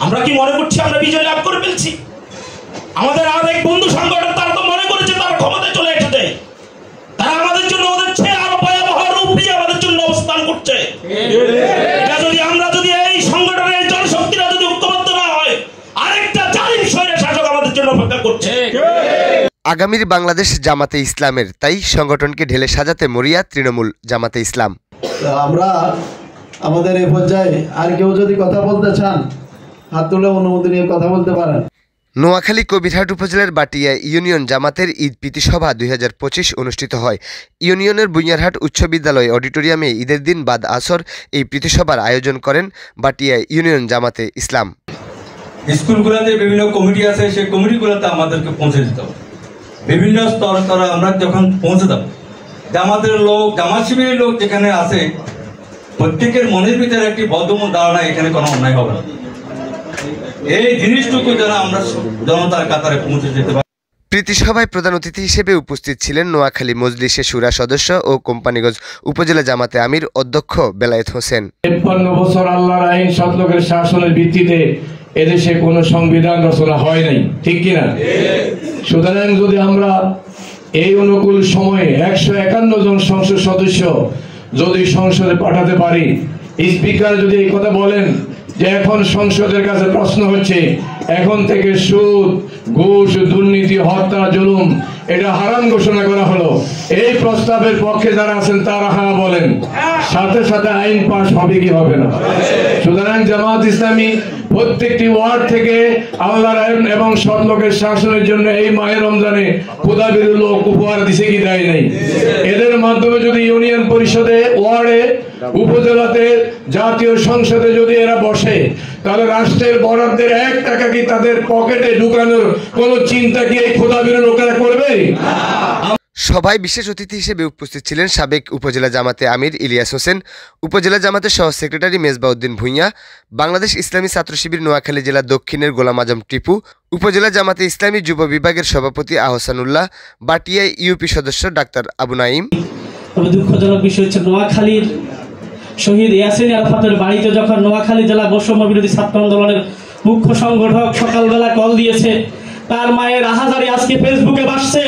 আমরা কি মনে করছি আমরা বিজয় লাভ করে ফেলছি? আমাদের আরেক বন্ধু সংগঠন তারা তো মনে করেছে তারা ক্ষমতায় চলে এসেছে, তারা আমাদের জন্য ওদের চেয়ে আরো ভয়াবহ রূপ নিয়ে আমাদের জন্য অবস্থান করছে। এটা যদি আমরা যদি এই সংগঠনের জনশক্তিরা যদি ঐক্যবদ্ধ না হয়, আরেকটা জালিম স্বৈর শাসক আমাদের জন্য অপেক্ষা করছে। আগামীর বাংলাদেশ জামাতে ইসলামের, তাই সংগঠনকে ঢেলে সাজাতে মরিয়া তৃণমূল জামাতে ইসলাম। আমরা আমাদের এই পর্যায়ে আর কেউ যদি কথা বলতে চান, হাত তুলে অনুমতি নিয়ে কথা বলতে পারেন। নোয়াখালী কবিরহাট উপজেলার বাটিয়া ইউনিয়ন জামাতের ঈদ প্রীতি সভা 2025 অনুষ্ঠিত হয়। ইউনিয়নের বুইয়ারহাট উচ্চ বিদ্যালয় অডিটোরিয়ামে ঈদের দিন বাদ আসর এই প্রীতি সভার আয়োজন করেন বাটিয়া ইউনিয়ন জামাতে ইসলাম। স্কুলগুলোতে বিভিন্ন কমিটি আছে, সেই কমিটিগুলোতে আমাদেরকে পৌঁছে দিতে হবে। বিভিন্ন স্তর স্তরে আমরা যখন পৌঁছে দেব, জামাতের লোক, জামাত শিবিরের লোক যেখানে আছে, প্রত্যেকের মনের ভিতরে একটি বদ্ধমূল ধারণা এখানে কোনো অন্যায় হবে না। এই জিনিসটুকু যেন আমরা জনতার কাতারে পৌঁছে যেতে পারি। প্রীতি সভায় প্রধান অতিথি হিসেবে উপস্থিত ছিলেন নোয়াখালী মজলিসে শুরা সদস্য ও কোম্পানিগঞ্জ উপজেলা জামাতে আমির অধ্যক্ষ বেলায়েত হোসেন। 53 বছর আল্লাহর আইন সৎলোকের শাসনের ভিত্তিতে এদেশে কোনো সংবিধান রচনা হয় নাই, ঠিক কিনা? সুতরাং যদি আমরা এই অনুকূল সময়ে 151 জন সংসদ সদস্য যদি সংসদে পাঠাতে পারি, স্পিকার যদি এই কথা বলেন যে এখন সংসদের কাছে প্রশ্ন হচ্ছে এখন থেকে সুদ, ঘুষ, দুর্নীতি, হত্যা, জুলুম এটা হারাম ঘোষণা করা হলো, এই প্রস্তাবের পক্ষে যারা আছেন তারা হ্যাঁ বলেন, সাথে সাথে আইন পাস হবে কি হবে না? সুতরাং জামাত ইসলামী প্রত্যেকটি ওয়ার্ড থেকে আল্লাহর আইন এবং সৎলোকের শাসনের জন্য এই মাহে রমজানে খোদাবির লোক উপহার দিছে কি দেয় নাই? এদের মাধ্যমে যদি ইউনিয়ন পরিষদে, ওয়ার্ডে, উপজেলাতে, জাতীয় সংসদে যদি এরা বসে, তাহলে রাষ্ট্রের বরাদ্দের 1 টাকা কি তাদের পকেটে ঢুকানোর কোনো চিন্তা কি এই খোদাবির লোকেরা করবে? সভায় বিশেষ অতিথি হিসেবে উপস্থিত ছিলেন সাবেক উপজেলা জামাতে আমির ইলিয়াস হোসেন, উপজেলা জামাতের সহ সেক্রেটারি মেজবাউদ্দিন ভূঁইয়া, বাংলাদেশ ইসলামী ছাত্র শিবির নোয়াখালী জেলা দক্ষিণের গোলাম আজম টিপু, উপজেলা জামাতে ইসলামী যুব বিভাগের সভাপতি আহসানুল্লাহ, বাটিয়া ইউপি সদস্য ডাক্তার আবু নাইম। তবে দুঃখজনক বিষয় হচ্ছে নোয়াখালীর শহীদ ইয়াসিন আরাফাতের বাড়িতে যখন নোয়াখালী জেলা বৈষম্য বিরোধী ছাত্র আন্দোলনের মুখ্য সংগঠক সকালবেলা কল দিয়েছে, তার মায়ের আহাজারি আজকে ফেসবুকে ভাসছে,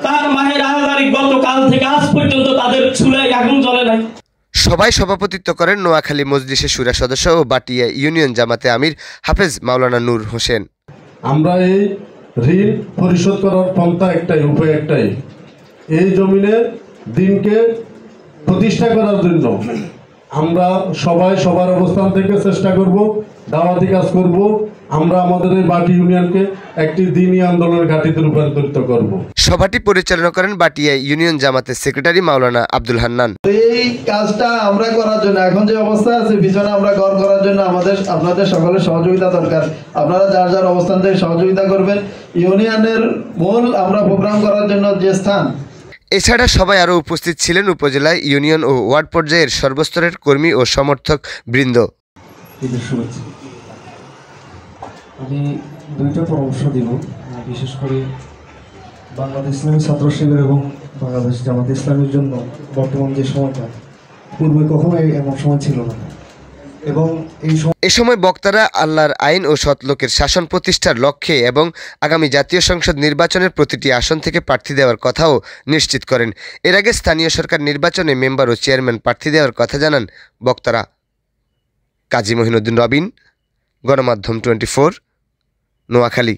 তার মায়ের আহাজারি গতকাল থেকে আজ পর্যন্ত তাদের চুলায় আগুন জ্বলে নাই। সভায় সভাপতিত্ব করেন নোয়াখালী মজলিসে শুরা সদস্য ও বাটিয়া ইউনিয়ন জামাতে আমির হাফেজ মাওলানা নূর হোসেন। আমরা এই ঋণ পরিশোধ করার পন্থা একটাই, উপায় একটাই, এই জমিনের দিনকে প্রতিষ্ঠা করার জন্য আমরা সবাই সবার অবস্থান থেকে চেষ্টা করব, দাওয়াতি কাজ করব, আমরা আমাদের এই বাটি ইউনিয়নকে একটি দ্বীনি আন্দোলনের ঘাঁটিতে রূপান্তরিত করব। সভাটি পরিচালনা করেন বাটিয়া ইউনিয়ন জামাতের সেক্রেটারি মাওলানা আব্দুল হান্নান। এই কাজটা আমরা করার জন্য এখন যে অবস্থা আছে পিছনে আমরা গড় করার জন্য আপনাদের সকলের সহযোগিতা দরকার। আপনারা যার যার অবস্থান থেকে সহযোগিতা করবেন। ইউনিয়নের মূল আমরা প্রোগ্রাম করার জন্য যে স্থান। এছাড়া সবাই আরও উপস্থিত ছিলেন উপজেলা, ইউনিয়ন ও ওয়ার্ড পর্যায়ের সর্বস্তরের কর্মী ও সমর্থক বৃন্দ। আমি দুইটা পরামর্শ দিব, বিশেষ করে বাংলাদেশ ইসলামী ছাত্র শিবির এবং বাংলাদেশ জামাত ইসলামের জন্য বর্তমান যে সময়টা, পূর্বে কখনোই এমন সময় ছিল না। এবং এ সময় বক্তারা আল্লাহর আইন ও সৎলোকের শাসন প্রতিষ্ঠার লক্ষ্যে এবং আগামী জাতীয় সংসদ নির্বাচনের প্রতিটি আসন থেকে প্রার্থী দেওয়ার কথাও নিশ্চিত করেন। এর আগে স্থানীয় সরকার নির্বাচনে মেম্বার ও চেয়ারম্যান প্রার্থী দেওয়ার কথা জানান বক্তারা। কাজী মহিনুদ্দিন রবিন, গণমাধ্যম 24, নোয়াখালী।